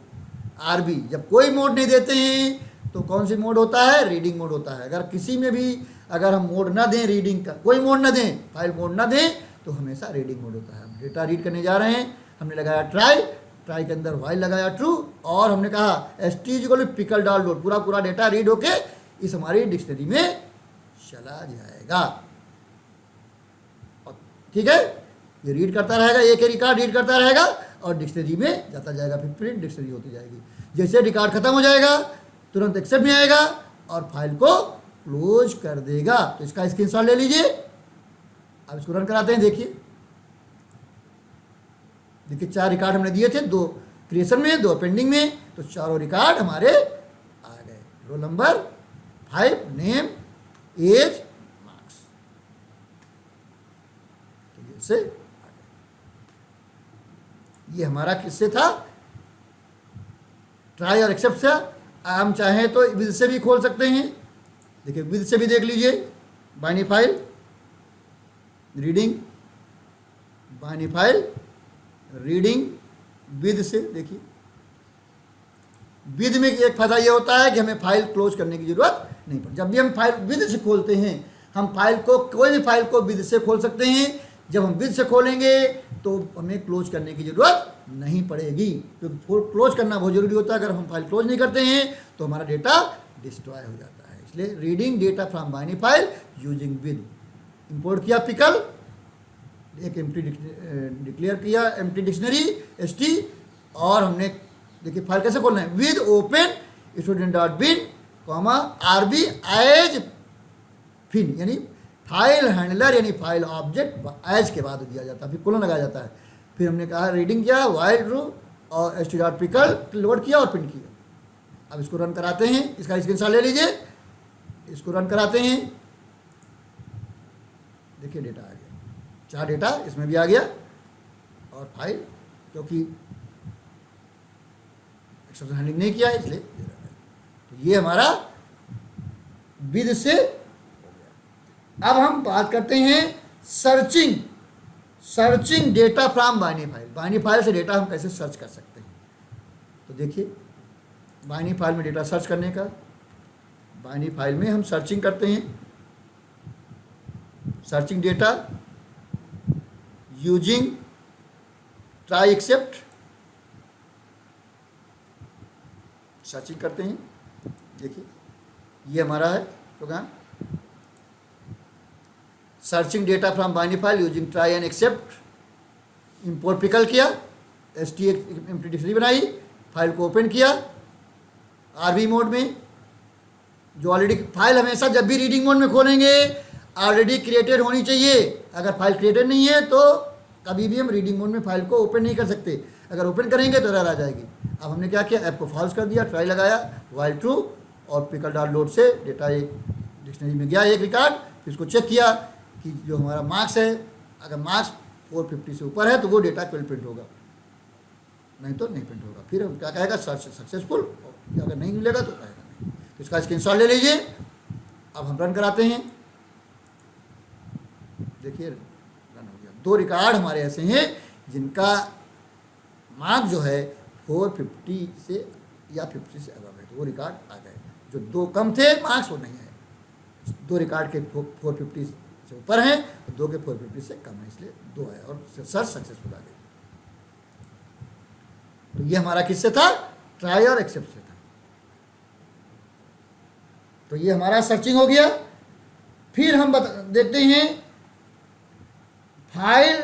आरबी। जब कोई मोड नहीं देते हैं तो कौन सी मोड होता है, रीडिंग मोड होता है। अगर किसी में भी अगर हम मोड ना दें, रीडिंग का कोई मोड ना दें, फाइल मोड ना दें, तो हमेशा रीडिंग मोड होता है। हम डेटा रीड करने जा रहे हैं, हमने लगाया ट्राई, ट्राई के अंदर वाइल लगाया ट्रू, और हमने कहा ST पिकल डाल डॉट, पूरा डेटा रीड होके इस हमारी डिक्शनरी में चला जाएगा। और ठीक है, ये रीड करता रहेगा, एक रिकॉर्ड रीड करता रहेगा और डिक्शनरी में जाता जाएगा, फिर प्रिंट डिक्शनरी होती जाएगी। जैसे रिकॉर्ड खत्म हो जाएगा तुरंत एक्सेप्ट में आएगा और फाइल को क्लोज कर देगा। तो इसका स्क्रीनशॉट ले लीजिए। अब इसको रन कराते हैं। देखिए 4 रिकॉर्ड हमने दिए थे, 2 क्रिएशन में, 2 पेंडिंग में, तो चारों रिकॉर्ड हमारे आ गए। Roll number 5, name, age, marks. ये हमारा किससे था, ट्राई और एक्सेप्ट से। हम चाहें तो विद से भी खोल सकते हैं। देखिए विद से भी देख लीजिए, binary file reading, binary file reading with से। देखिए विद में एक फायदा ये होता है कि हमें फाइल क्लोज करने की जरूरत नहीं पड़ती। जब भी हम फाइल विद से खोलते हैं, हम फाइल को, कोई भी फाइल को विद से खोल सकते हैं। जब हम विद से खोलेंगे तो हमें क्लोज करने की जरूरत नहीं पड़ेगी, क्योंकि क्लोज करना बहुत जरूरी होता है। अगर हम फाइल क्लोज नहीं करते हैं तो हमारा डेटा डिस्ट्रॉय हो जाता है। इसलिए reading data from binary file using with. Import किया पिकल, एक एम्प्टी डिक्लेयर किया एम्प्टी डिक्शनरी st, और हमने देखिए फाइल कैसे खोलना है, with open student dot bin comma rb as fin, यानी फाइल हैंडलर यानी फाइल ऑब्जेक्ट एज के बाद दिया जाता है, फिर कोलन लगाया जाता है। फिर हमने कहा रीडिंग किया वाइल ट्रू और st डॉट पिकल लोड किया और प्रिंट किया। अब इसको रन कराते हैं, इसका स्क्रीनशॉट ले लीजिए, इसको रन कराते हैं। देखिए डेटा आ गया, 4 डेटा इसमें भी आ गया, और फाइल क्योंकि एक्सेप्शन हैंडलिंग नहीं किया है इसलिए तो ये हमारा विद से हो गया। अब हम बात करते हैं searching data from binary file. Binary file से डेटा हम कैसे सर्च कर सकते हैं। तो देखिए बाइनरी फाइल में डेटा सर्च करने का, बाइनरी फाइल में हम सर्चिंग करते हैं, searching data using try except, searching करते हैं। देखिए ये हमारा है program, searching data from binary file using try and except. Import pickle किया, st एम्प्टी डिक्शनरी बनाई, फाइल को ओपन किया rb मोड में, जो ऑलरेडी फाइल हमेशा जब भी रीडिंग मोड में खोलेंगे ऑलरेडी क्रिएटेड होनी चाहिए। अगर फाइल क्रिएटेड नहीं है तो कभी भी हम रीडिंग मोड में फाइल को ओपन नहीं कर सकते, अगर ओपन करेंगे तो एरर आ जाएगी। अब हमने क्या किया, ऐप को फॉल्स कर दिया, ट्राई लगाया, वाइल ट्रू, और पिकल डॉट लोड से डेटा एक डिक्शनरी में गया एक रिकॉर्ड। फिर उसको चेक किया कि जो हमारा मार्क्स है, अगर मार्क्स 450 से ऊपर है तो वो डेटा केवल प्रिंट होगा, नहीं तो नहीं प्रिंट होगा। फिर हम क्या कहेगा, सर्च सक्सेसफुल, अगर नहीं मिलेगा तो कहेगा नहीं। तो इसका स्क्रीनशॉट ले लीजिए। अब हम रन कराते हैं, देखिए रन हो गया। 2 रिकॉर्ड हमारे ऐसे हैं जिनका मार्क जो है 450 से या 50 से अबव है, तो वो रिकॉर्ड आ गए। जो 2 कम थे मार्क्स वो नहीं है। 2 रिकॉर्ड के 450 से ऊपर हैं, 2 के 450 से कम है, इसलिए 2 है और सर्च सक्सेसफुल आ गई। तो ये हमारा किससे था, ट्राई और एक्सेप्ट से था। तो ये हमारा सर्चिंग हो गया। फिर हम देखते हैं फाइल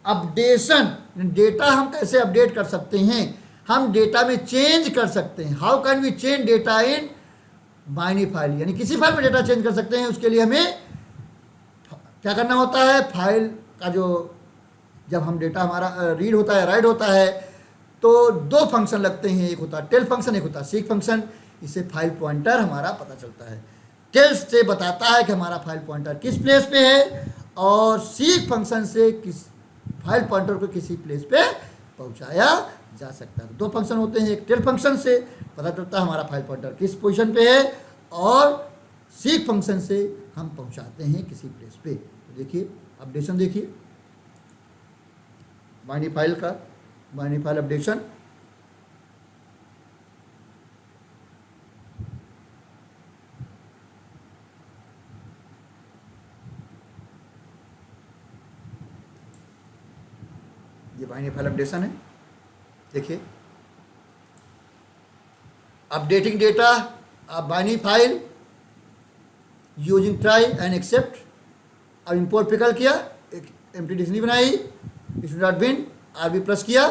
अपडेशन, डेटा हम कैसे अपडेट कर सकते हैं। हम डेटा में चेंज कर सकते हैं। How can we change data in binary file, यानी किसी फाइल में डेटा चेंज कर सकते हैं। उसके लिए हमें क्या करना होता है, फाइल का जो जब हम डेटा हमारा रीड होता है राइट होता है तो 2 फंक्शन लगते हैं, एक होता है टेल फंक्शन, एक होता है सीक फंक्शन। इससे फाइल पॉइंटर हमारा पता चलता है। टेल से बताता है कि हमारा फाइल पॉइंटर किस प्लेस पे है, और सीक फंक्शन से किस फाइल पॉइंटर को किसी प्लेस पे पहुंचाया जा सकता है। 2 फंक्शन होते हैं, एक टेल फंक्शन से पता चलता है हमारा फाइल पॉइंटर किस पोजीशन पे है, और सीक फंक्शन से हम पहुंचाते हैं किसी प्लेस पे। तो देखिए अपडेशन, देखिए बाइनरी फाइल का, बाइनरी फाइल अपडेशन। ये बाइनरी फाइल अपडेशन है। देखिए updating data binary file using try and except. अब इंपोर्ट पिकल किया, एक एम्प्टी डिक्शनरी बनाई, st.bin rb प्लस किया।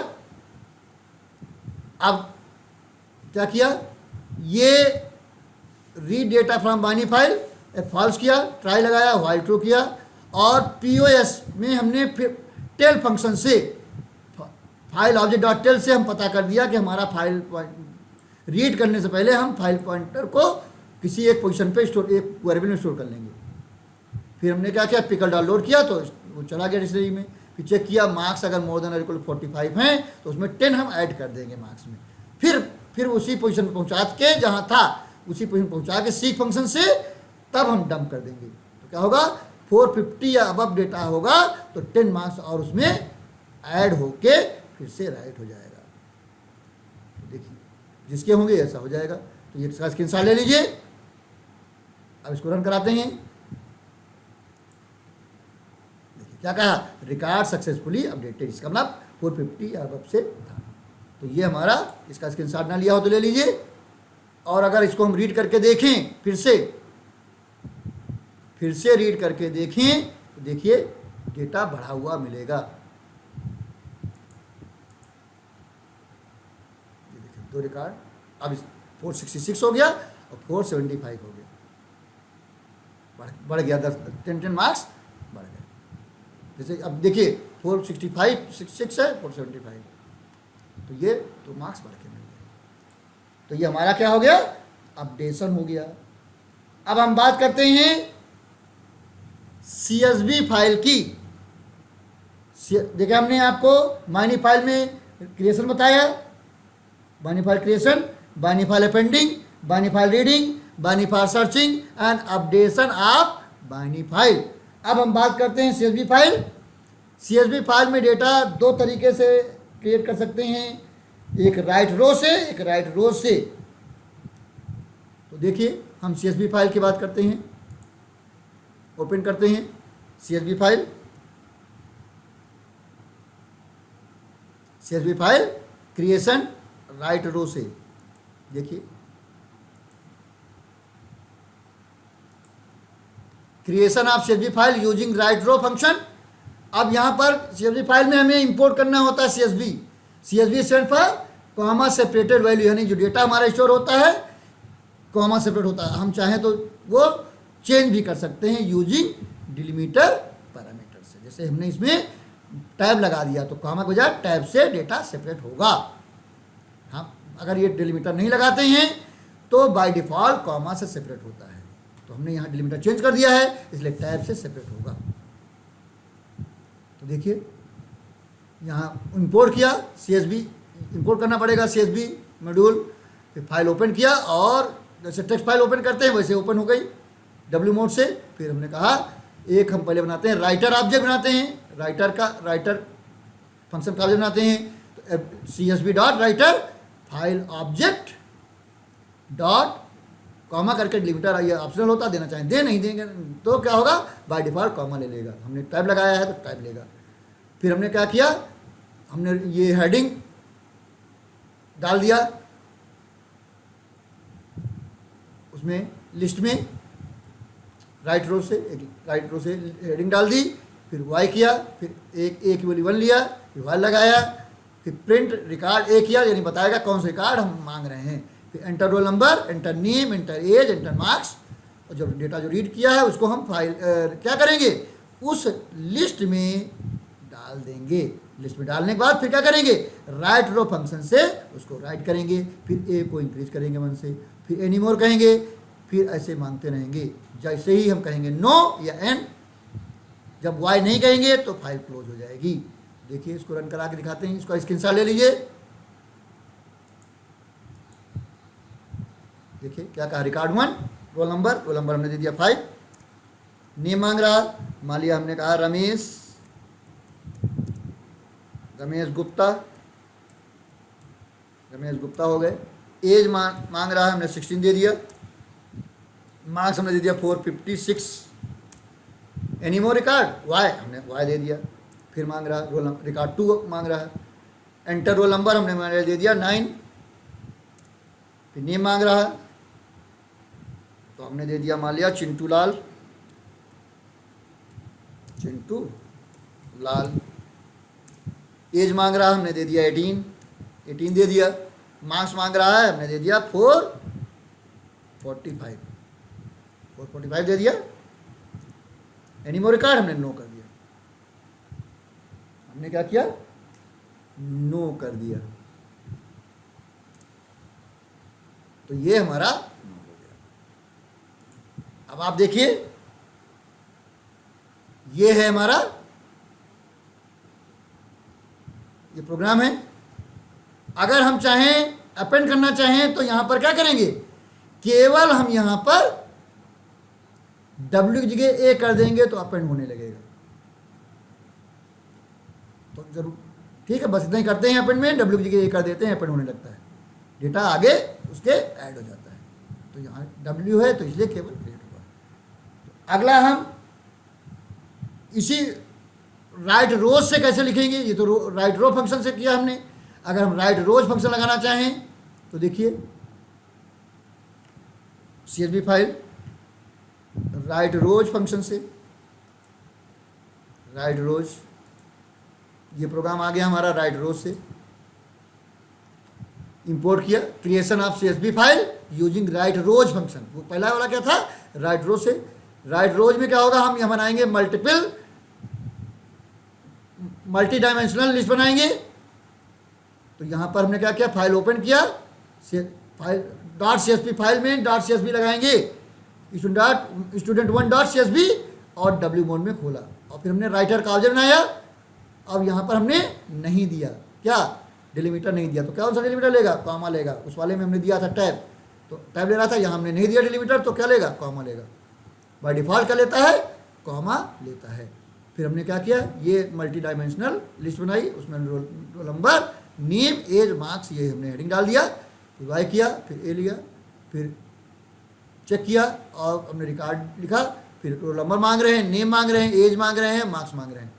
अब क्या किया, ये read data from binary file false किया, ट्राई लगाया, वाइल ट्रू किया, और पीओएस में हमने फिर टेल फंक्शन से फाइल ऑब्जेक्ट डॉट टेल से हम पता कर दिया कि हमारा फाइल रीड करने से पहले हम फाइल पॉइंटर को किसी एक पोजीशन पे स्टोर, एक वेरिएबल में स्टोर कर लेंगे। फिर हमने क्या किया, पिकल डॉट लोड किया तो वो चला गया डिक्शनरी में। फिर चेक किया, मार्क्स अगर मोर देन और इक्वल 45 हैं तो उसमें 10 हम ऐड कर देंगे मार्क्स में। फिर उसी पोजीशन पर पहुंचा के, जहां था उसी पोजीशन पहुंचा के सीक फंक्शन से तब हम डंप कर देंगे। तो क्या होगा, 450 या अबव डेटा होगा तो 10 मार्क्स और उसमें ऐड होके फिर से राइट हो जाएगा। तो देखिए जिसके होंगे ऐसा हो जाएगा। तो ये इसका स्क्रीनशॉट ले लीजिए। अब इसको रन कराते हैं। देखिए क्या कहा, रिकॉर्ड सक्सेसफुली अपडेटेड, इसका मतलब 450 या अबव से था। तो ये हमारा, इसका स्क्रीनशॉट ना लिया हो तो ले लीजिए। और अगर इसको हम रीड करके देखें, फिर से रीड करके देखें तो देखिए डेटा बढ़ा हुआ मिलेगा। ये देखिए 2 रिकॉर्ड, अब 466 हो गया और 475 हो गया, बढ़ गया 10 मार्क्स बढ़ गए। जैसे अब देखिए 465 66 है, 475, तो ये 2 मार्क्स बढ़ के मिल गए। तो ये हमारा क्या हो गया, अपडेशन हो गया। अब हम बात करते हैं CSV फाइल की। देखिए हमने आपको बाइनरी फाइल में क्रिएशन बताया, binary file creation, binary file appending, binary file reading, binary file searching and updation of binary file. अब हम बात करते हैं CSV फाइल। CSV फाइल में डेटा 2 तरीके से क्रिएट कर सकते हैं, एक राइट रो से, एक राइट रो से। तो देखिए हम CSV फाइल की बात करते हैं, ओपन करते हैं CSV file. CSV file creation write row से, देखिए creation of CSV file using write row function. अब यहाँ पर CSV फाइल में हमें इंपोर्ट करना होता है CSV stand for comma separated value, यानी जो डेटा हमारा स्टोर होता है कॉमा सेपरेट होता है। हम चाहें तो वो चेंज भी कर सकते हैं यूजिंग डिलीमीटर पैरामीटर से। जैसे हमने इसमें टैब लगा दिया तो कॉमा के बजाय टैब से डेटा सेपरेट होगा। हाँ, अगर ये डिलीमीटर नहीं लगाते हैं तो बाय डिफ़ॉल्ट कॉमा से सेपरेट होता है। तो हमने यहाँ डिलीमीटर चेंज कर दिया है, इसलिए टैब से सेपरेट होगा। तो देखिए यहाँ इंपोर्ट किया, CSV इंपोर्ट करना पड़ेगा, CSV मॉड्यूल। फिर फाइल ओपन किया और जैसे टेक्स्ट फाइल ओपन करते हैं वैसे ओपन हो गई W मोड से। फिर हमने कहा एक हम पहले बनाते हैं राइटर ऑब्जेक्ट बनाते हैं, राइटर फंक्शन का ऑब्जेक्ट बनाते हैं। तो CSV dot writer file object dot comma करके डिलीमीटर, ये ऑप्शनल होता, देना चाहें दे, नहीं देंगे तो क्या होगा, बाय डिफ़ॉल्ट कॉमा ले लेगा। हमने टैब लगाया है तो टैब लेगा। फिर हमने क्या किया, हमने ये हेडिंग डाल दिया उसमें लिस्ट में, राइट रो से हेडिंग डाल दी। फिर वाई किया, फिर एक वाली 1 लिया, फिर वाई लगाया, फिर प्रिंट रिकॉर्ड ए किया, यानी बताएगा कौन सा रिकॉर्ड हम मांग रहे हैं। फिर enter roll number, enter name, enter age, enter marks. और जब डेटा जो रीड किया है उसको हम फाइल क्या करेंगे, उस लिस्ट में डाल देंगे। लिस्ट में डालने के बाद फिर क्या करेंगे, राइट रो फंक्शन से उसको राइट करेंगे। फिर ए को इंक्रीज करेंगे 1 से, फिर एनी मोर कहेंगे, फिर ऐसे मांगते रहेंगे। जैसे ही हम कहेंगे नो या एन, जब वाई नहीं कहेंगे तो फाइल क्लोज हो जाएगी। देखिए इसको रन करा के दिखाते हैं, इसका स्क्रीनशॉट ले लीजिए। देखिए क्या कहा, रिकॉर्ड 1, रोल नंबर हमने दे दिया 5, नेम मांग रहा, मान लिया हमने कहा रमेश गुप्ता हो गए। एज मांग रहा है, हमने 16 दे दिया। मार्क्स हमने दे दिया 456। एनी मोर रिकॉर्ड वाई, हमने वाई दे दिया। फिर मांग रहा रिकॉर्ड 2 मांग रहा है। एंटर रोल नंबर हमने दे दिया 9। फिर नेम मांग रहा है तो हमने दे दिया मान लिया चिंटू लाल। एज मांग रहा है, हमने दे दिया 18 दे दिया। मार्क्स मांग रहा है, हमने दे दिया 445 दे दिया। एनी मोर रिकॉर्ड हमने नो कर दिया। हमने क्या किया, नो कर दिया। तो ये हमारा नो हो गया। अब आप देखिए ये है हमारा ये प्रोग्राम है। अगर हम चाहें अपेंड करना चाहें तो यहाँ पर क्या करेंगे, केवल हम यहाँ पर W की जगह A कर देंगे तो अपेंड होने लगेगा। तो जरूर ठीक है, बस इतना ही करते हैं अपेंड में, W की जगह A कर देते हैं, अपेंड होने लगता है, डेटा आगे उसके ऐड हो जाता है। तो यहाँ W है तो इसलिए केवल क्रिएट हुआ। तो अगला हम इसी राइट रोज से कैसे लिखेंगे, ये तो राइट रो फंक्शन से किया हमने। अगर हम राइट रोज फंक्शन लगाना चाहें तो देखिए CSV file write rows function से, राइट रोज, ये प्रोग्राम आ गया हमारा राइट रोज से। इंपोर्ट किया, creation of CSV file using write rows function. वो पहला वाला क्या था, राइट रोज से। राइट रोज में क्या होगा, हम यहाँ बनाएंगे मल्टी डायमेंशनल लिस्ट बनाएंगे। तो यहाँ पर हमने क्या किया, फाइल ओपन किया, फाइल .csv फाइल में .csv लगाएंगे, student1.csv और W मोड में खोला, और फिर हमने राइटर का ऑब्जेक्ट बनाया। अब यहाँ पर हमने नहीं दिया क्या, डिलीमीटर नहीं दिया, तो कौन सा डिलीमीटर लेगा, कॉमा लेगा। उस वाले में हमने दिया था टैब, तो टैब ले रहा था, यहाँ हमने नहीं दिया डिलीमीटर, तो क्या लेगा, कॉमा लेगा। बाय डिफॉल्ट क्या लेता है, कॉमा लेता है। फिर हमने क्या किया, ये मल्टी डायमेंशनल लिस्ट बनाई, उसमें roll number, name, age, marks, ये हमने हेडिंग डाल दिया। फिर वाई किया, फिर ए लिया, फिर चेक किया और हमने रिकॉर्ड लिखा। फिर रोल नंबर मांग रहे हैं, नेम मांग रहे हैं, एज मांग रहे हैं, मार्क्स मांग रहे हैं।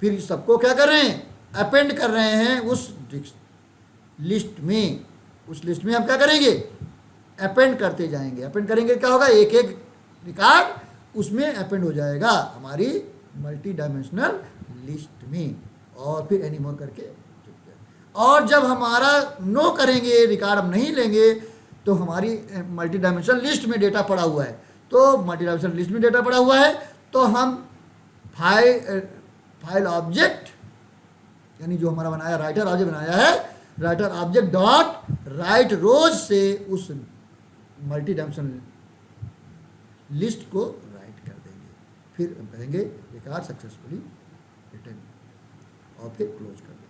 फिर सबको क्या कर रहे हैं, अपेंड कर रहे हैं उस लिस्ट में। उस लिस्ट में हम क्या करेंगे, अपेंड करते जाएंगे। अपेंड करेंगे क्या होगा, एक एक रिकॉर्ड उसमें अपेंड हो जाएगा हमारी मल्टी डायमेंशनल लिस्ट में। और फिर एनी मोर करके, और जब हमारा नो करेंगे, रिकॉर्ड हम नहीं लेंगे, तो हमारी मल्टी डायमेंशनल लिस्ट में डेटा पड़ा हुआ है। तो मल्टी डायमेंशनल लिस्ट में डेटा पड़ा हुआ है, तो हम फाइल ऑब्जेक्ट, यानी जो हमारा बनाया राइटर ऑब्जेक्ट बनाया है, राइटर ऑब्जेक्ट डॉट राइट रोज से उस मल्टी डायमेंशनल लिस्ट को राइट कर देंगे। फिर हम कहेंगे रिकॉर्ड सक्सेसफुली रिटर्न, और फिर क्लोज कर देंगे।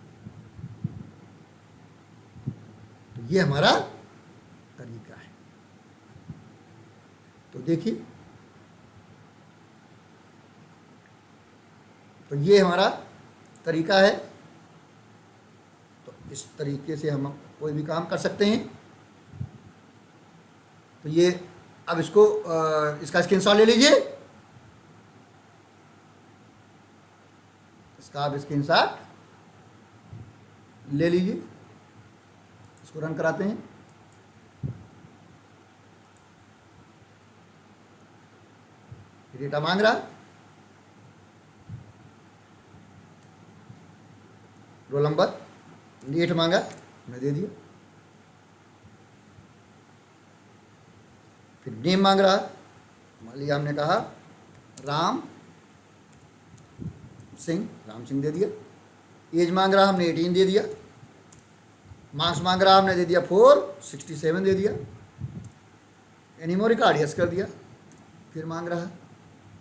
तो ये हमारा तरीका है। तो देखिए, तो ये हमारा तरीका है। तो इस तरीके से हम कोई भी काम कर सकते हैं। तो ये अब इसको इसका स्क्रीनशॉट ले लीजिए, इसका आप स्क्रीनशॉट ले लीजिए। इसको रन कराते हैं। डेटा मांग रहा, रोल नंबर 8 मांगा, मैं दे दिया। फिर नेम मांग रहा, मान लिया हमने कहा राम सिंह दे दिया। एज मांग रहा, हमने 18 दे दिया। मार्क्स मांग रहा, हमने दे दिया 467 दे दिया। एनीमोर रिकॉर्ड यस कर दिया। फिर मांग रहा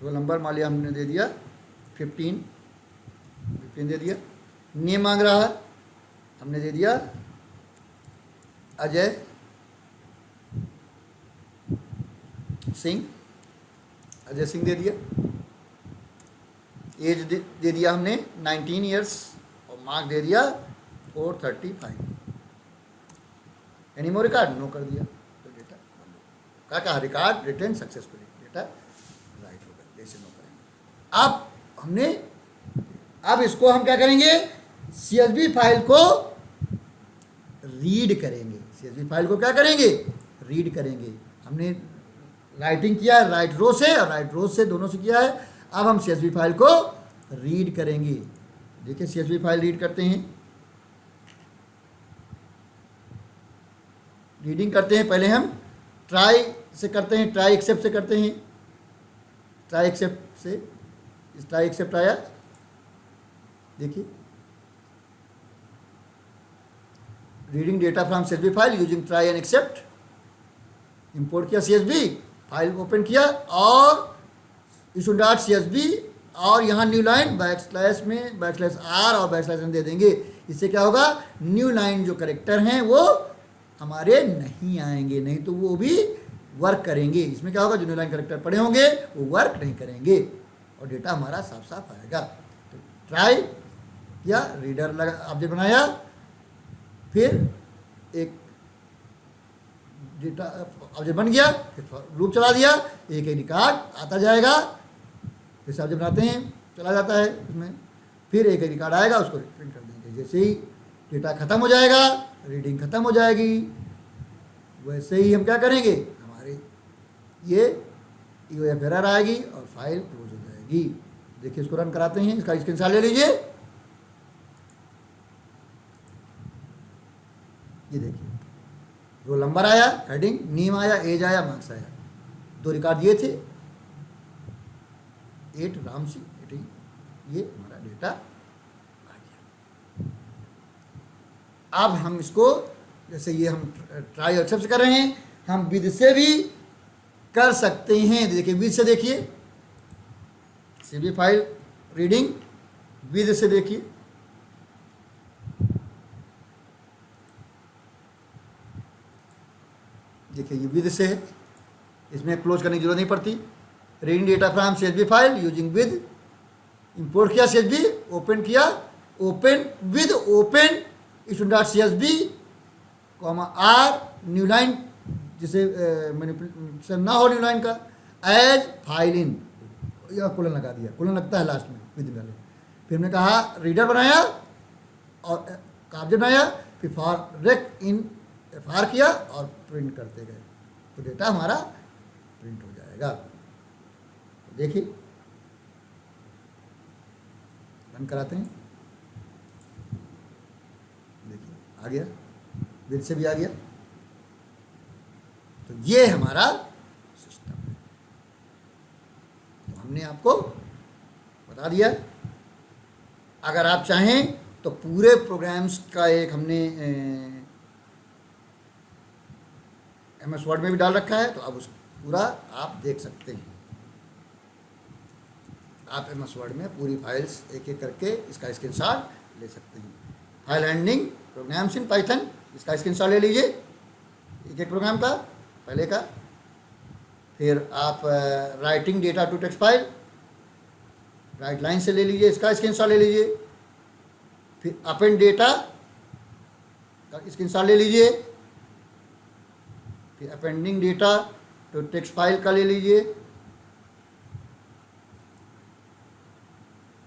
रोल नंबर, मान लिया हमने दे दिया 15 दे दिया। नेम मांग रहा है, हमने दे दिया अजय सिंह दे दिया। एज दे दिया हमने 19 ईयर्स और मार्क दे दिया 435। एनी मोर रिकॉर्ड नो कर दिया, तो डेटा क्या कहा, record return successfully, data right हो गया, जैसे नो करेंगे। अब इसको हम क्या करेंगे, CSV फाइल को रीड करेंगे। CSV फाइल को क्या करेंगे, रीड करेंगे। हमने राइटिंग किया है राइट रो से और राइट रो से, दोनों से किया है। अब हम CSV फाइल को रीड करेंगे। देखिए CSV फाइल रीड करते हैं। रीडिंग करते हैं, पहले हम ट्राई से करते हैं, ट्राई एक्सेप्ट से करते हैं। ट्राई एक्सेप्ट से, इस ट्राई एक्सेप्ट आया, देखिए reading data from CSV file using try and except. Import किया CSV फाइल, ओपन किया और issue.csv, और यहाँ न्यू लाइन बैकस्लैश में बैकस्लैश r और बैकस्लैश n दे देंगे। इससे क्या होगा, न्यू लाइन जो करेक्टर हैं वो हमारे नहीं आएंगे, नहीं तो वो भी वर्क करेंगे। इसमें क्या होगा, जो न्यू लाइन करेक्टर पड़े होंगे वो वर्क नहीं करेंगे और डेटा हमारा साफ साफ आएगा। तो ट्राई किया, रीडर लगा ऑब्जेक्ट बनाया, फिर एक डेटा ऑब्जेक्ट बन गया, फिर लूप चला दिया, एक एक रिकॉर्ड आता जाएगा, फिर से ऑब्जेक्ट बनाते हैं, चला जाता है उसमें, फिर एक एक रिकॉर्ड आएगा, उसको प्रिंट कर देंगे। जैसे ही डेटा ख़त्म हो जाएगा, रीडिंग ख़त्म हो जाएगी, वैसे ही हम क्या करेंगे, हमारे ये EOF एरर आएगी और फाइल क्लोज हो जाएगी। देखिए इसको रन कराते हैं, इसका स्क्रीनशॉट ले लीजिए। ये देखिए रोल नंबर आया, हेडिंग, नेम आया, एज आया, मार्क्स आया, 2 रिकॉर्ड दिए थे, 8 राम सिंह 18, ये हमारा डेटा आ गया। अब हम इसको, जैसे ये हम ट्राई एक्सेप्ट से कर रहे हैं, हम विद से भी कर सकते हैं। देखिए विद से देखिए, सीवी फाइल रीडिंग, विद से देखिए, देखिए ये विद से है, इसमें क्लोज करने की जरूरत नहीं पड़ती। Reading data from CSV file using with, import किया CSV, ओपन किया, open with open student.csv, R new line, जिसे मैनिपुलेशन ना हो न्यू लाइन का, एज फाइल इन, या कोलन लगा दिया, कोलन लगता है लास्ट में विद वाले। फिर हमने कहा रीडर बनाया और ऑब्जेक्ट बनाया, फिर फॉर रेक इन FR किया और प्रिंट करते गए, तो डेटा हमारा प्रिंट हो जाएगा। तो देखिए रन कराते हैं, देखिए आ गया, विद से भी आ गया। तो ये हमारा सिस्टम है, तो हमने आपको बता दिया। अगर आप चाहें तो पूरे प्रोग्राम्स का एक हमने MS वर्ड में भी डाल रखा है, तो अब उस पूरा आप देख सकते हैं। आप MS वर्ड में पूरी फाइल्स एक एक करके इसका स्क्रीनशॉट ले सकते हैं। File handling programs in python, इसका स्क्रीनशॉट ले लीजिए, एक एक प्रोग्राम का, पहले का। फिर आप writing data to text file, write line से ले लीजिए, इसका स्क्रीनशॉट ले लीजिए। फिर अपेंड डेटा का स्क्रीनशॉट ले लीजिए। फिर appending data to text file का ले लीजिए।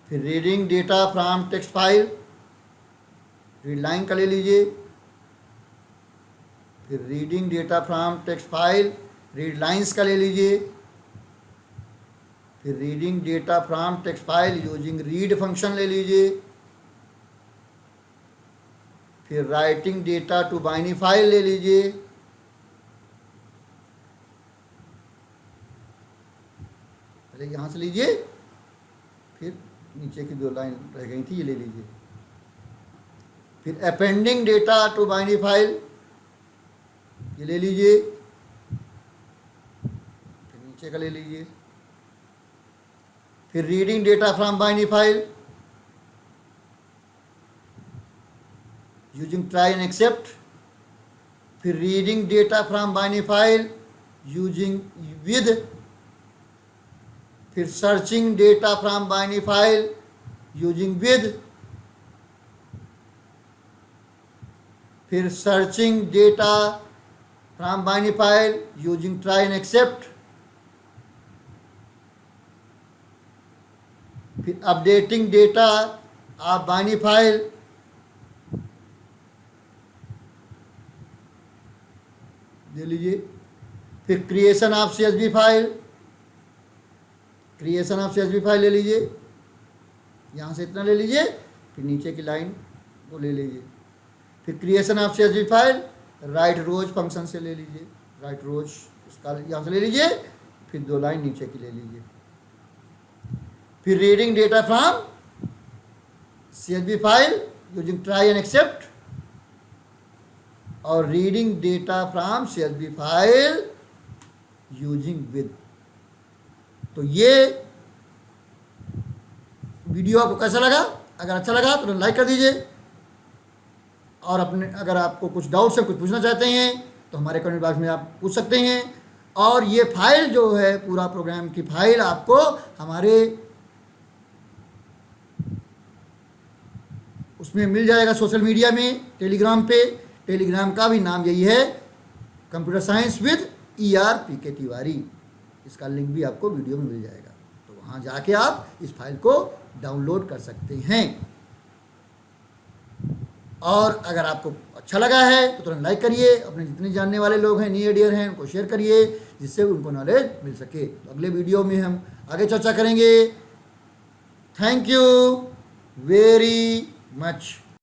फिर reading data from text file, read line का ले लीजिए। फिर reading data from text file, read lines का ले लीजिए। फिर reading data from text file using read function ले लीजिए। फिर writing data to binary file ले लीजिए। यहाँ से लीजिए, फिर नीचे की 2 लाइन रह गई थी, ये ले लीजिए। फिर appending data to binary file, ये ले लीजिए। फिर नीचे का ले लीजिए। फिर reading data from binary file using try and except. फिर reading data from binary file using with. फिर searching data from binary file using with. फिर searching data from binary file using try and except. फिर updating data of binary file. दे लीजिए। फिर creation of CSV file, creation of CSV file ले लीजिए, यहाँ से इतना ले लीजिए, फिर नीचे की लाइन को ले लीजिए। फिर creation of CSV file write rows function से ले लीजिए, राइट रोज इसका यहाँ से ले लीजिए, फिर 2 लाइन नीचे की ले लीजिए। फिर reading data from CSV file using try and except और reading data from CSV file using with. तो ये वीडियो आपको कैसा लगा? अगर अच्छा लगा तो लाइक कर दीजिए, और अपने अगर आपको कुछ डाउट्स है, कुछ पूछना चाहते हैं तो हमारे कमेंट बॉक्स में आप पूछ सकते हैं। और ये फाइल जो है, पूरा प्रोग्राम की फाइल आपको हमारे उसमें मिल जाएगा, सोशल मीडिया में, टेलीग्राम पे। टेलीग्राम का भी नाम यही है, computer science with ER PK Tiwari. इसका लिंक भी आपको वीडियो में मिल जाएगा, तो वहाँ जाके आप इस फाइल को डाउनलोड कर सकते हैं। और अगर आपको अच्छा लगा है तो तुरंत लाइक करिए, अपने जितने जानने वाले लोग हैं, न्यू एडियर हैं, उनको शेयर करिए, जिससे उनको नॉलेज मिल सके। तो अगले वीडियो में हम आगे चर्चा करेंगे। Thank you very much.